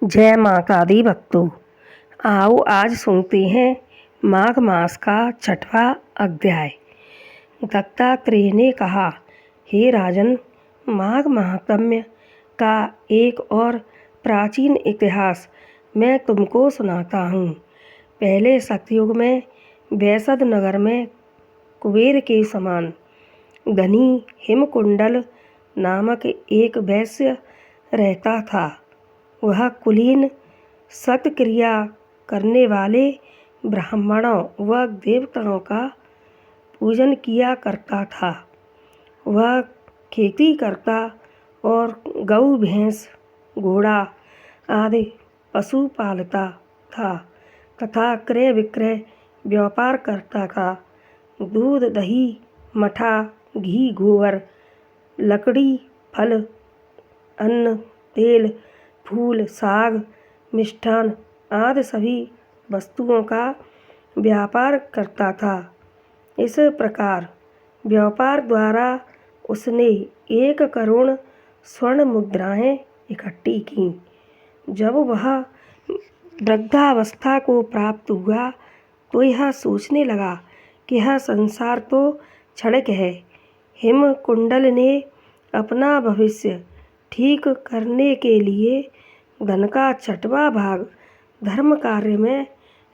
जय माँ कादी भक्तों। आओ आज सुनते हैं माघ मास का छठवां अध्याय। दत्तात्रेय ने कहा, हे राजन, माघ महात्म्य का एक और प्राचीन इतिहास मैं तुमको सुनाता हूँ। पहले सतयुग में वैसद नगर में कुबेर के समान धनी हिमकुंडल नामक एक वैश्य रहता था। वह कुलीन सत्क्रिया करने वाले ब्राह्मणों व देवताओं का पूजन किया करता था। वह खेती करता और गऊ भैंस घोड़ा आदि पशु पालता था तथा क्रय विक्रय व्यापार करता था। दूध दही मठा घी गोबर लकड़ी फल अन्न तेल फूल साग मिष्ठान आदि सभी वस्तुओं का व्यापार करता था। इस प्रकार व्यापार द्वारा उसने 1 करोड़ स्वर्ण मुद्राएं इकट्ठी की। जब वह वृद्धावस्था को प्राप्त हुआ तो यह सोचने लगा कि यह संसार तो क्षणिक है। हिमकुंडल ने अपना भविष्य ठीक करने के लिए धन का 6वां भाग धर्म कार्य में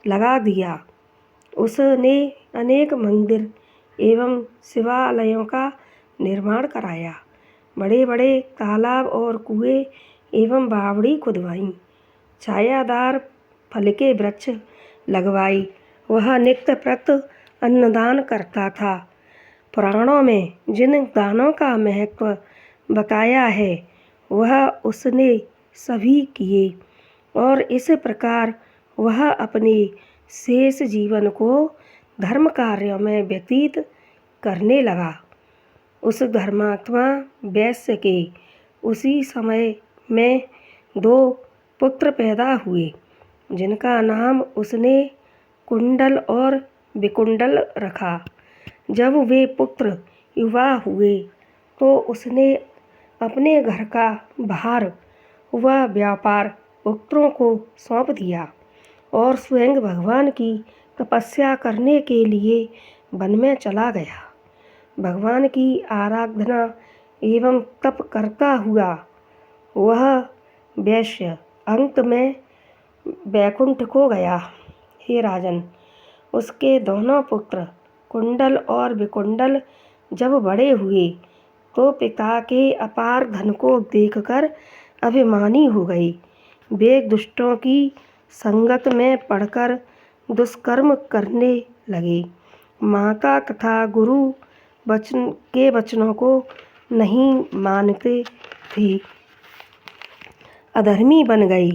लगा दिया। उसने अनेक मंदिर एवं शिवालयों का निर्माण कराया, बड़े बड़े तालाब और कुएं एवं बावड़ी खुदवाई, छायादार फल के वृक्ष लगवाई। वह नित्य प्रत अन्नदान करता था। पुराणों में जिन दानों का महत्व बताया है वह उसने सभी किए और इस प्रकार वह अपने शेष जीवन को धर्म कार्यों में व्यतीत करने लगा। उस धर्मात्मा वैश्य के उसी समय में 2 पुत्र पैदा हुए जिनका नाम उसने कुंडल और विकुंडल रखा। जब वे पुत्र युवा हुए तो उसने अपने घर का भार व व्यापार पुत्रों को सौंप दिया और स्वयं भगवान की तपस्या करने के लिए वन में चला गया। भगवान की आराधना एवं तप करता हुआ वह वैश्य अंत में वैकुंठ को गया। हे राजन, उसके दोनों पुत्र कुंडल और विकुंडल जब बड़े हुए तो पिता के अपार धन को देखकर अभिमानी हो गई। वे दुष्टों की संगत में पड़कर दुष्कर्म करने लगे। माता तथा गुरु वचनों को नहीं मानते थे, अधर्मी बन गई।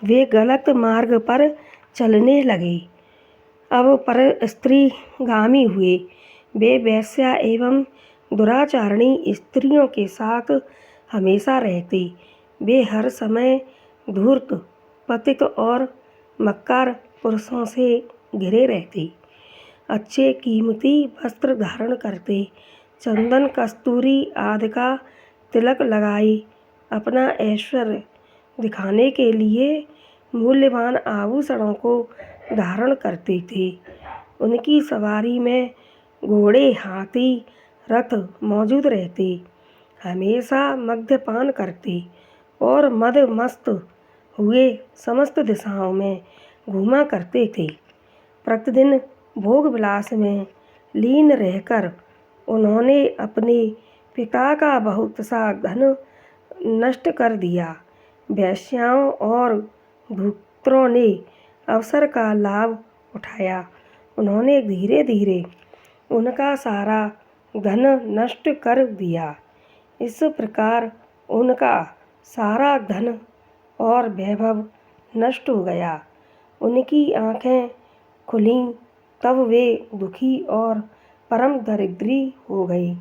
वे गलत मार्ग पर चलने लगे, अब पर स्त्रीगामी हुए। वे वेश्या एवं दुराचारणी स्त्रियों के साथ हमेशा रहते। वे हर समय धूर्त पतित और मक्कार पुरुषों से घिरे रहते। अच्छे कीमती वस्त्र धारण करते, चंदन कस्तूरी आदि का तिलक लगाए, अपना ऐश्वर्य दिखाने के लिए मूल्यवान आभूषणों को धारण करते थे। उनकी सवारी में घोड़े हाथी रथ मौजूद रहते। हमेशा मद्यपान करते और मद मस्त हुए समस्त दिशाओं में घूमा करते थे। प्रतिदिन भोग विलास में लीन रहकर उन्होंने अपने पिता का बहुत सा धन नष्ट कर दिया। वेश्याओं और धूर्तों ने अवसर का लाभ उठाया। उन्होंने धीरे धीरे उनका सारा धन नष्ट कर दिया। इस प्रकार उनका सारा धन और वैभव नष्ट हो गया। उनकी आँखें खुलीं तब वे दुखी और परम दरिद्री हो गई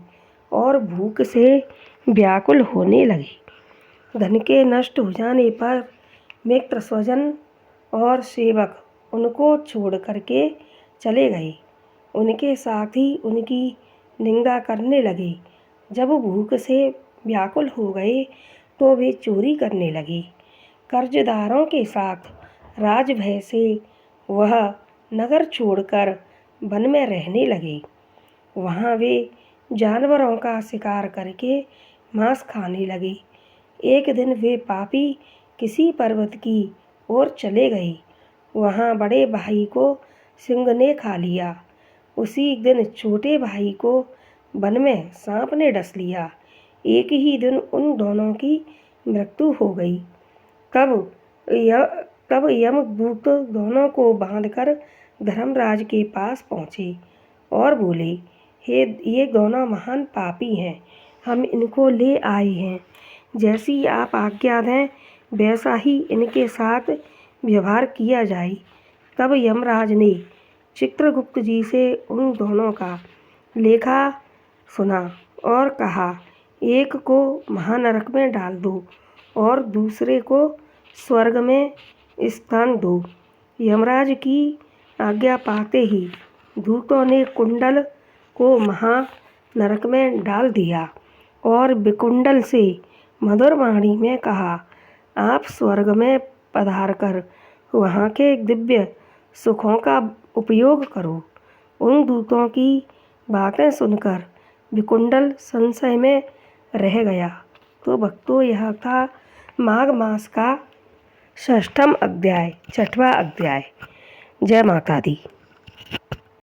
और भूख से व्याकुल होने लगी। धन के नष्ट हो जाने पर मित्र स्वजन और सेवक उनको छोड़ करके चले गए। उनके साथी उनकी निंदा करने लगे। जब भूख से व्याकुल हो गए तो वे चोरी करने लगे। कर्जदारों के साथ राजभय से वह नगर छोड़कर वन में रहने लगे। वहाँ वे जानवरों का शिकार करके मांस खाने लगे। एक दिन वे पापी किसी पर्वत की ओर चले गए। वहाँ बड़े भाई को सिंह ने खा लिया। उसी दिन छोटे भाई को वन में सांप ने डस लिया। एक ही दिन उन दोनों की मृत्यु हो गई। तब यमदूत दोनों को बांधकर धर्मराज के पास पहुँचे और बोले, ये दोनों महान पापी हैं, हम इनको ले आए हैं। जैसी आप आज्ञा दें वैसा ही इनके साथ व्यवहार किया जाए। तब यमराज ने चित्रगुप्त जी से उन दोनों का लेखा सुना और कहा, एक को महानरक में डाल दो और दूसरे को स्वर्ग में स्थान दो। यमराज की आज्ञा पाते ही दूतों ने कुंडल को महानरक में डाल दिया और विकुंडल से मधुर वाणी में कहा, आप स्वर्ग में पधारकर वहाँ के दिव्य सुखों का उपयोग करो। उन दूतों की बातें सुनकर विकुंडल संशय में रह गया। तो भक्तों, यह था माघ मास का 6वां अध्याय। जय माता दी।